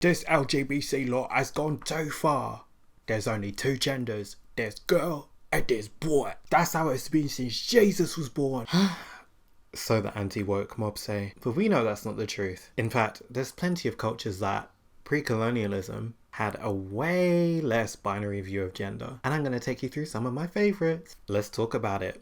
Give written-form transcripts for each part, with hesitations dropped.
This LGBT law has gone too far. There's only two genders. There's girl and there's boy. That's how it's been since Jesus was born. So the anti-woke mob say. But we know that's not the truth. In fact, there's plenty of cultures that pre-colonialism had a way less binary view of gender. And I'm going to take you through some of my favorites. Let's talk about it.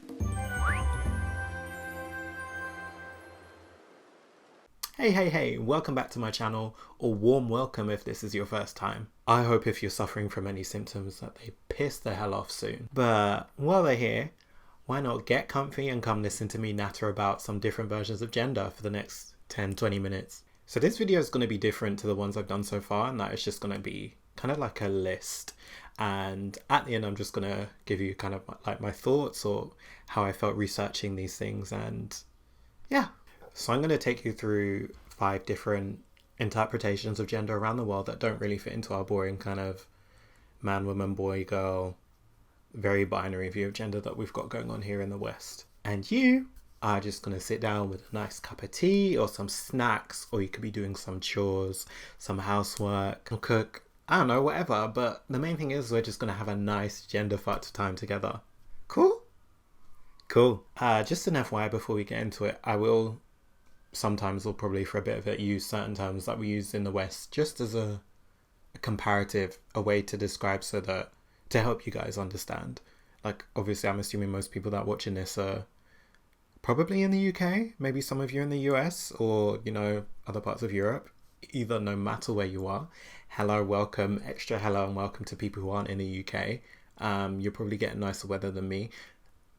Hey, welcome back to my channel, or warm welcome if this is your first time. I hope if you're suffering from any symptoms that they piss the hell off soon. But while they're here, why not get comfy and come listen to me natter about some different versions of gender for the next 10-20 minutes. So this video is going to be different to the ones I've done so far, and that is just going to be kind of like a list. And at the end, I'm just going to give you kind of like my thoughts or how I felt researching these things, and yeah. So I'm going to take you through 5 different interpretations of gender around the world that don't really fit into our boring kind of man, woman, boy, girl, very binary view of gender that we've got going on here in the West. And you are just going to sit down with a nice cup of tea or some snacks, or you could be doing some chores, some housework, or cook, I don't know, whatever. But the main thing is we're just going to have a nice gender fucked time together. Cool? Cool. Just an FYI before we get into it, I will sometimes, or probably for a bit of it, use certain terms that we use in the West just as a comparative, a way to describe, so that to help you guys understand. Like, obviously I'm assuming most people that are watching this are probably in the UK, maybe some of you in the US, or you know, other parts of Europe. Either, no matter where you are, hello, welcome, extra hello and welcome to people who aren't in the UK. You're probably getting nicer weather than me.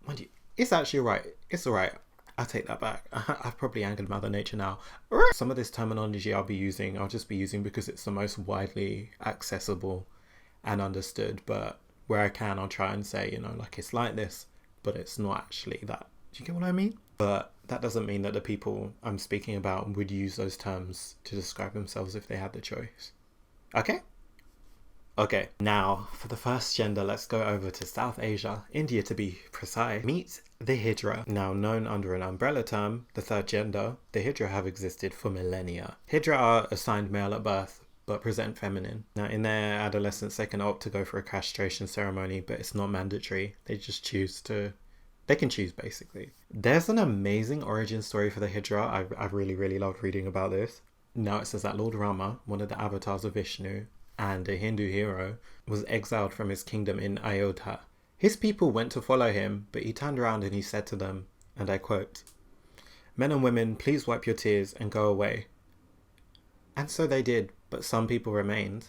Mind you, it's actually alright. It's alright. I'll take that back. I've probably angered Mother Nature now. Some of this terminology I'll just be using because it's the most widely accessible and understood. But where I can, I'll try and say, you know, like it's like this, but it's not actually that. Do you get what I mean? But that doesn't mean that the people I'm speaking about would use those terms to describe themselves if they had the choice. Okay? Okay, now for the first gender, let's go over to South Asia, India to be precise. Meet the Hijra. Now known under an umbrella term, the third gender, the Hijra have existed for millennia. Hijra are assigned male at birth, but present feminine. Now in their adolescence, they can opt to go for a castration ceremony, but it's not mandatory. They just choose to, they can choose basically. There's an amazing origin story for the Hijra. I've really loved reading about this. Now it says that Lord Rama, one of the avatars of Vishnu, and a Hindu hero, was exiled from his kingdom in Ayodhya. His people went to follow him, but he turned around and he said to them, and I quote, "Men and women, please wipe your tears and go away." And so they did, but some people remained,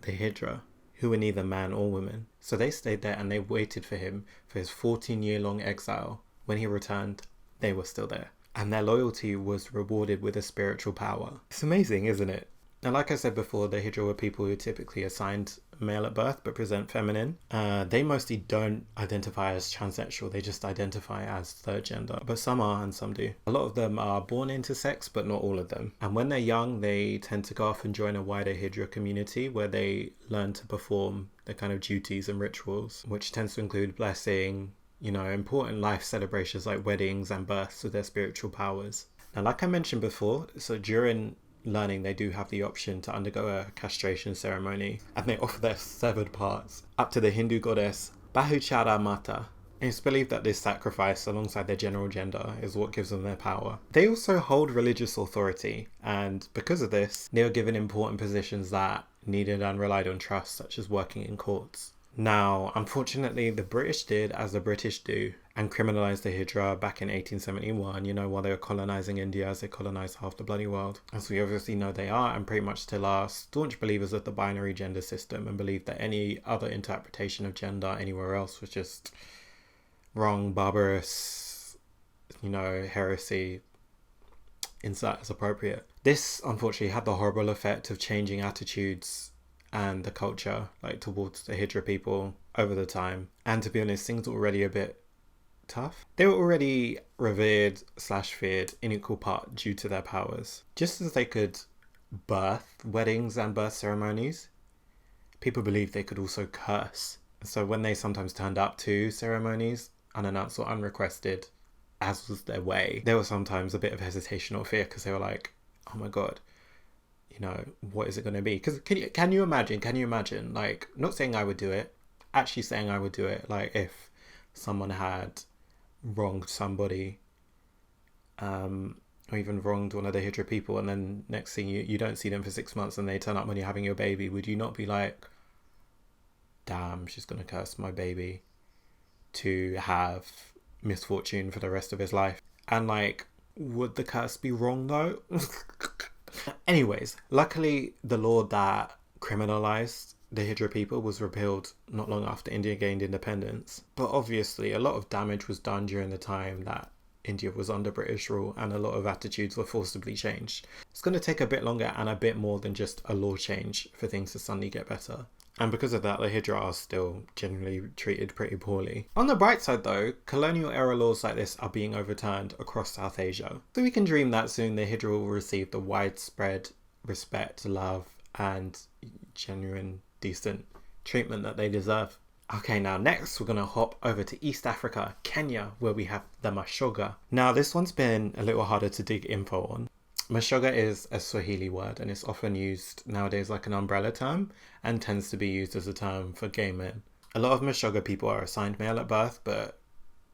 the Hijra, who were neither man or woman. So they stayed there and they waited for him for his 14-year-long exile. When he returned, they were still there. And their loyalty was rewarded with a spiritual power. It's amazing, isn't it? Now, like I said before, the Hijra were people who typically assigned male at birth but present feminine. They mostly don't identify as transsexual, they just identify as third gender. But some are and some do. A lot of them are born intersex, but not all of them. And when they're young, they tend to go off and join a wider Hijra community where they learn to perform the kind of duties and rituals, which tends to include blessing, you know, important life celebrations like weddings and births with their spiritual powers. Now, like I mentioned before, so during learning, they do have the option to undergo a castration ceremony, and they offer their severed parts up to the Hindu goddess Bahuchara Mata. And it's believed that this sacrifice, alongside their general gender, is what gives them their power. They also hold religious authority, and because of this, they are given important positions that needed and relied on trust, such as working in courts. Now, unfortunately, the British did as the British do and criminalised the Hijra back in 1871, you know, while they were colonising India as they colonised half the bloody world. As we obviously know they are, and pretty much still are, staunch believers of the binary gender system, and believed that any other interpretation of gender anywhere else was just wrong, barbarous, you know, heresy. Insert as appropriate. This, unfortunately, had the horrible effect of changing attitudes and the culture, like, towards the Hijra people over the time. And to be honest, things were already a bit tough. They were already revered/feared in equal part due to their powers. Just as they could birth weddings and birth ceremonies, people believed they could also curse. So when they sometimes turned up to ceremonies, unannounced or unrequested, as was their way, there was sometimes a bit of hesitation or fear because they were like, oh my god, you what is it going to be? Because can you imagine, like, not saying I would do it, actually saying I would do it, like, if someone had wronged somebody, or even wronged one of the Hijra people, and then next thing you don't see them for 6 months and they turn up when you're having your baby, would you not be like, damn, she's going to curse my baby to have misfortune for the rest of his life? And like, would the curse be wrong though? Anyways, luckily the law that criminalized the Hijra people was repealed not long after India gained independence. But obviously a lot of damage was done during the time that India was under British rule, and a lot of attitudes were forcibly changed. It's going to take a bit longer and a bit more than just a law change for things to suddenly get better. And because of that, the Hijra are still generally treated pretty poorly. On the bright side though, colonial era laws like this are being overturned across South Asia. So we can dream that soon the Hijra will receive the widespread respect, love, and genuine, decent treatment that they deserve. Okay, now next we're going to hop over to East Africa, Kenya, where we have the Mashoga. Now this one's been a little harder to dig info on. Mashoga is a Swahili word and it's often used nowadays like an umbrella term and tends to be used as a term for gay men. A lot of Mashoga people are assigned male at birth but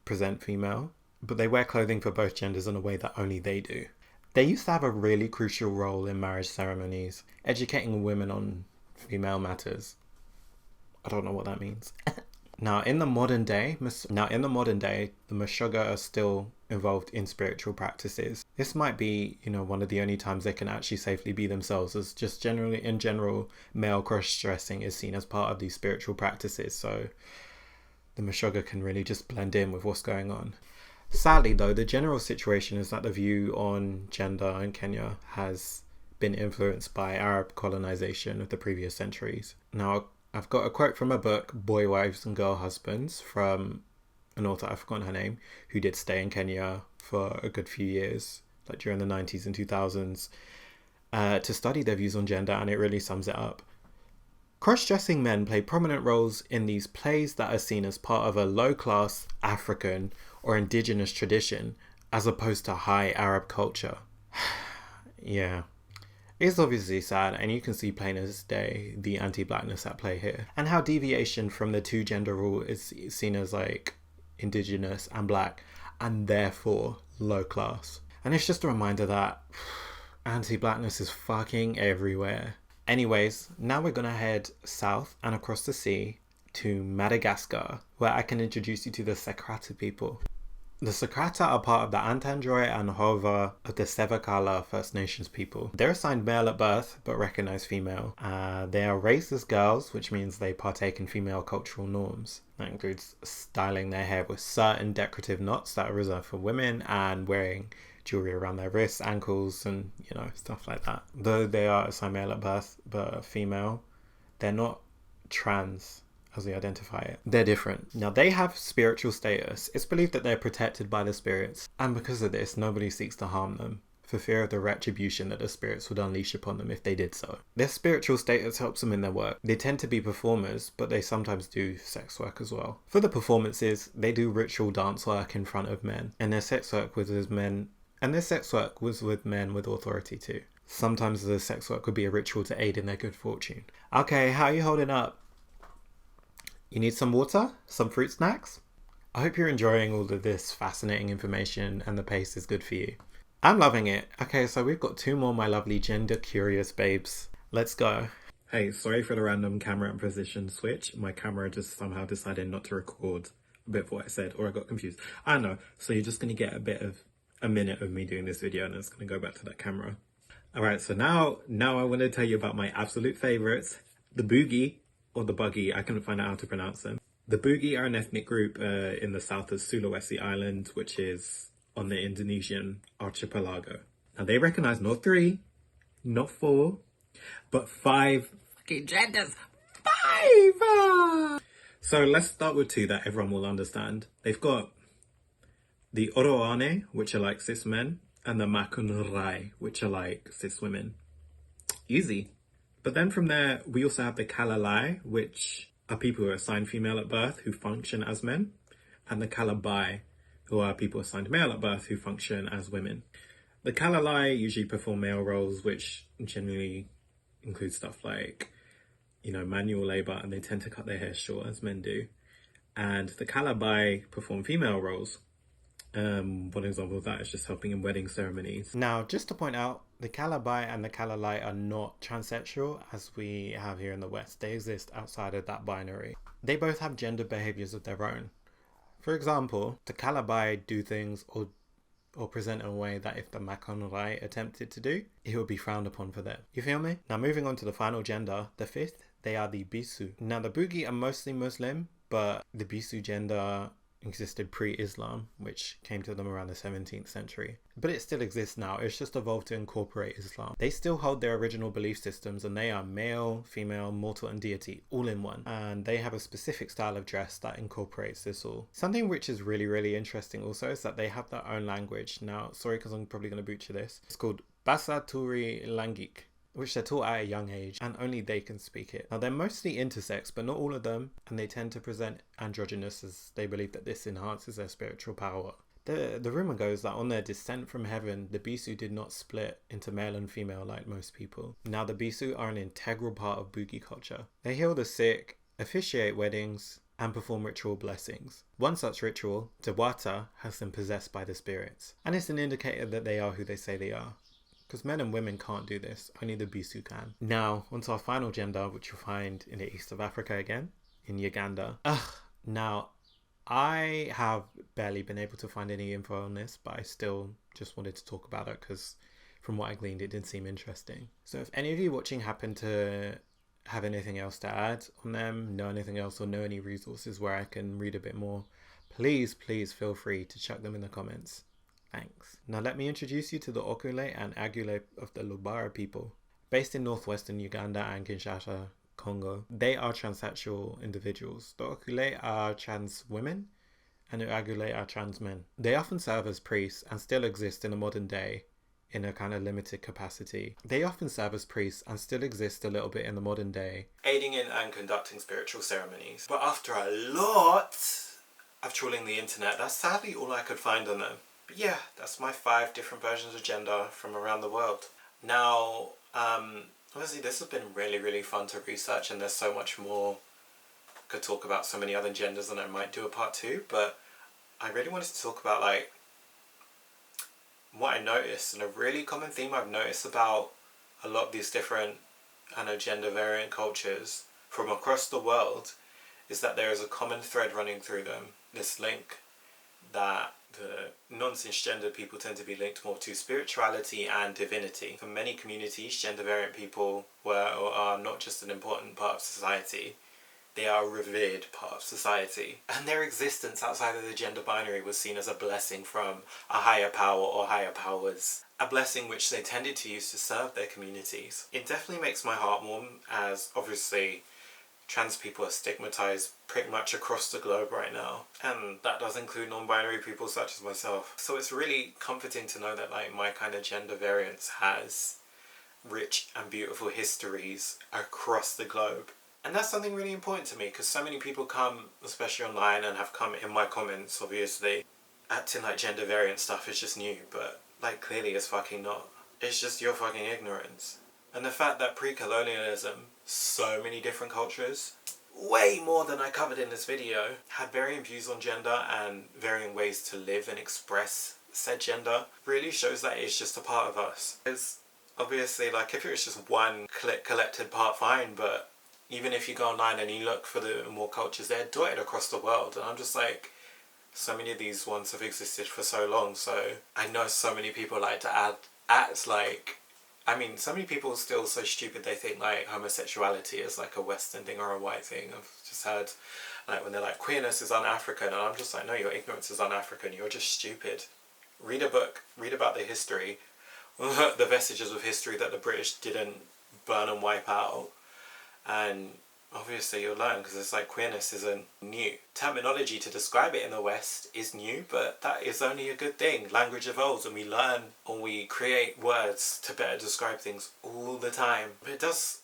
present female, but they wear clothing for both genders in a way that only they do. They used to have a really crucial role in marriage ceremonies, educating women on female matters. I don't know what that means. Now in the modern day, the Mashoga are still involved in spiritual practices. This might be, one of the only times they can actually safely be themselves, as just in general, male cross-dressing is seen as part of these spiritual practices. So the Mashoga can really just blend in with what's going on. Sadly though, the general situation is that the view on gender in Kenya has been influenced by Arab colonization of the previous centuries. Now, I've got a quote from a book, Boy Wives and Girl Husbands, from an author, I've forgotten her name, who did stay in Kenya for a good few years, like during the 90s and 2000s, to study their views on gender, and it really sums it up. Cross-dressing men play prominent roles in these plays that are seen as part of a low-class African or indigenous tradition, as opposed to high Arab culture. Yeah. It's obviously sad, and you can see plain as day the anti-blackness at play here, and how deviation from the two-gender rule is seen as like indigenous and black, and therefore low class. And it's just a reminder that anti-blackness is fucking everywhere. Anyways, now we're gonna head south and across the sea to Madagascar, where I can introduce you to the Sekrata people. The Sekrata are part of the Antandroy and Hova of the Sevakala First Nations people. They're assigned male at birth, but recognized female. They are raised as girls, which means they partake in female cultural norms. That includes styling their hair with certain decorative knots that are reserved for women, and wearing jewelry around their wrists, ankles, and, stuff like that. Though they are assigned male at birth, but female, they're not trans as they identify it. They're different. Now, they have spiritual status. It's believed that they're protected by the spirits, and because of this, nobody seeks to harm them, for fear of the retribution that the spirits would unleash upon them if they did so. Their spiritual status helps them in their work. They tend to be performers, but they sometimes do sex work as well. For the performances, they do ritual dance work in front of men, and their sex work was with men with authority too. Sometimes the sex work would be a ritual to aid in their good fortune. Okay, how are you holding up? You need some water? Some fruit snacks? I hope you're enjoying all of this fascinating information and the pace is good for you. I'm loving it. Okay, so we've got two more my lovely gender curious babes. Let's go. Hey, sorry for the random camera and position switch. My camera just somehow decided not to record a bit of what I said, or I got confused. I don't know. So you're just going to get a minute of me doing this video, and it's going to go back to that camera. Alright, so now I want to tell you about my absolute favourites, the Boogie, or the Buggy. I couldn't find out how to pronounce them. The Boogie are an ethnic group in the south of Sulawesi Island, which is on the Indonesian archipelago. Now they recognize not 3, not 4, but 5 fucking genders. 5! So let's start with 2 that everyone will understand. They've got the Oroane, which are like cis men, and the Makunurai, which are like cis women. Easy. But then from there, we also have the Kalalai, which are people who are assigned female at birth who function as men, and the Kalabai, who are people assigned male at birth who function as women. The Kalalai usually perform male roles, which generally include stuff like, manual labor, and they tend to cut their hair short as men do. And the Calabai perform female roles. One example of that is just helping in wedding ceremonies. Now, just to point out, the Calabai and the Calalai are not transsexual as we have here in the West. They exist outside of that binary. They both have gender behaviors of their own. For example, the Calabai do things or present in a way that if the Makonrai attempted to do, it would be frowned upon for them. You feel me? Now, moving on to the final gender, the fifth, they are the Bisu. Now, the Boogie are mostly Muslim, but the Bisu gender existed pre-Islam, which came to them around the 17th century. But it still exists now, it's just evolved to incorporate Islam. They still hold their original belief systems, and they are male, female, mortal and deity, all in one. And they have a specific style of dress that incorporates this all. Something which is really, really interesting also is that they have their own language. Now, sorry because I'm probably going to butcher this. It's called Basa Turi Langik, which they're taught at a young age, and only they can speak it. Now, they're mostly intersex, but not all of them, and they tend to present androgynous as they believe that this enhances their spiritual power. The rumour goes that on their descent from heaven, the Bisu did not split into male and female like most people. Now, the Bisu are an integral part of Boogie culture. They heal the sick, officiate weddings, and perform ritual blessings. One such ritual, Dewata, has them possessed by the spirits, and it's an indicator that they are who they say they are. Because men and women can't do this, only the Bisu can. Now, onto our final gender, which you'll find in the east of Africa again, in Uganda. Now, I have barely been able to find any info on this, but I still just wanted to talk about it because from what I gleaned, it did seem interesting. So if any of you watching happen to have anything else to add on them, know anything else, or know any resources where I can read a bit more, please feel free to chuck them in the comments. Thanks. Now let me introduce you to the Okule and Agule of the Lubara people. Based in northwestern Uganda and Kinshasa, Congo, they are transsexual individuals. The Okule are trans women and the Agule are trans men. They often serve as priests and still exist in the modern day in a kind of limited capacity. They often serve as priests and still exist a little bit in the modern day, aiding in and conducting spiritual ceremonies. But after a lot of trawling the internet, that's sadly all I could find on them. But yeah, that's my 5 different versions of gender from around the world. Now, obviously this has been really, really fun to research, and there's so much more. I could talk about so many other genders, and I might do a part 2, but I really wanted to talk about like what I noticed, and a really common theme I've noticed about a lot of these different gender variant cultures from across the world is that there is a common thread running through them, this link that the non-cisgender people tend to be linked more to spirituality and divinity. For many communities, gender variant people were or are not just an important part of society, they are a revered part of society. And their existence outside of the gender binary was seen as a blessing from a higher power or higher powers. A blessing which they tended to use to serve their communities. It definitely makes my heart warm, as obviously trans people are stigmatized pretty much across the globe right now, and that does include non-binary people such as myself. So it's really comforting to know that like my kind of gender variance has rich and beautiful histories across the globe. And that's something really important to me, because so many people come, especially online, and have come in my comments obviously acting like gender variant stuff is just new, but like clearly it's fucking not. It's just your fucking ignorance. And the fact that pre-colonialism, so many different cultures, way more than I covered in this video, had varying views on gender and varying ways to live and express said gender, really shows that it's just a part of us. It's obviously like if it was just one collected part, fine, but even if you go online and you look for the more cultures, they're dotted across the world, and I'm just like, so many of these ones have existed for so long, so I know so many people like to act like, I mean, so many people are still so stupid they think like homosexuality is like a Western thing or a white thing. I've just heard like when they're like, queerness is un-African, and I'm just like, no, your ignorance is un-African, you're just stupid. Read a book, read about the history, the vestiges of history that the British didn't burn and wipe out, and obviously you'll learn, because it's like queerness isn't new. Terminology to describe it in the West is new, but that is only a good thing. Language evolves and we learn or we create words to better describe things all the time. But it does,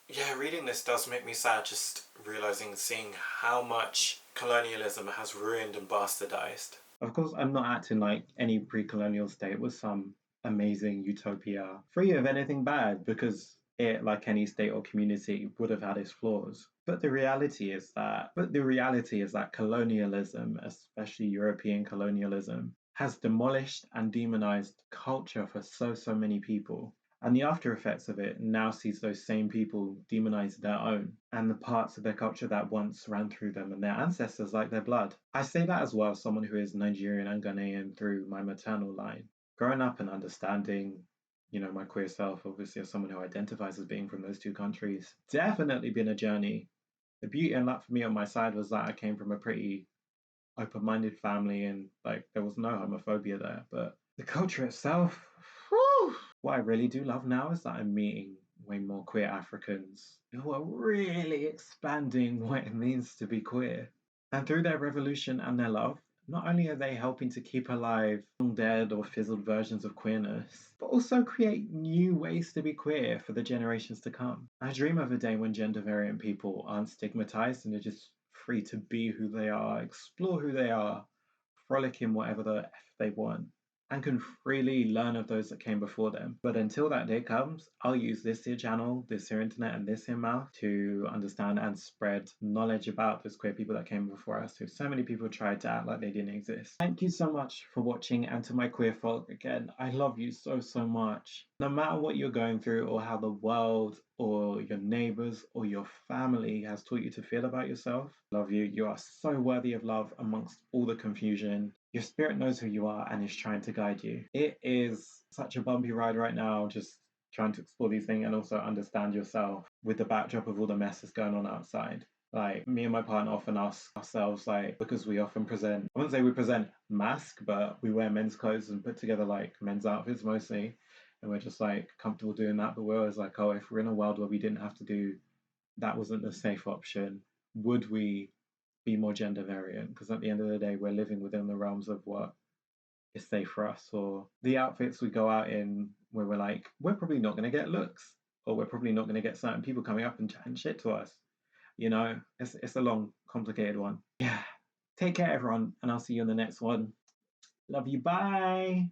yeah, reading this does make me sad, just realising, seeing how much colonialism has ruined and bastardized. Of course, I'm not acting like any pre-colonial state was some amazing utopia free of anything bad, because it, like any state or community, would have had its flaws. But the reality is that colonialism, especially European colonialism, has demolished and demonized culture for so many people. And the after effects of it now sees those same people demonize their own and the parts of their culture that once ran through them and their ancestors like their blood. I say that as well as someone who is Nigerian and Ghanaian through my maternal line. Growing up and understanding, my queer self, obviously, as someone who identifies as being from those two countries, definitely been a journey. The beauty and luck for me on my side was that I came from a pretty open-minded family and like there was no homophobia there. But the culture itself, whew, what I really do love now is that I'm meeting way more queer Africans who are really expanding what it means to be queer. And through their revolution and their love, not only are they helping to keep alive long dead or fizzled versions of queerness, but also create new ways to be queer for the generations to come. I dream of a day when gender variant people aren't stigmatized and are just free to be who they are, explore who they are, frolic in whatever the F they want, and can freely learn of those that came before them. But until that day comes, I'll use this here channel, this here internet, and this here mouth to understand and spread knowledge about those queer people that came before us, who so many people tried to act like they didn't exist. Thank you so much for watching, and to my queer folk, again, I love you so much. No matter what you're going through or how the world or your neighbors or your family has taught you to feel about yourself, I love you. You are so worthy of love amongst all the confusion. Your spirit knows who you are and is trying to guide you. It is such a bumpy ride right now, just trying to explore these things and also understand yourself with the backdrop of all the mess that's going on outside. Like, me and my partner often ask ourselves, like, because we often present, I wouldn't say we present masc, but we wear men's clothes and put together like men's outfits mostly. And we're just like comfortable doing that. But we're always like, oh, if we're in a world where we didn't have to do that, wasn't a safe option, would we be more gender variant? Because at the end of the day, we're living within the realms of what is safe for us, or the outfits we go out in where we're like, we're probably not going to get looks, or we're probably not going to get certain people coming up and chatting shit to us. It's a long, complicated one. Yeah. Take care, everyone, and I'll see you in the next one. Love you. Bye.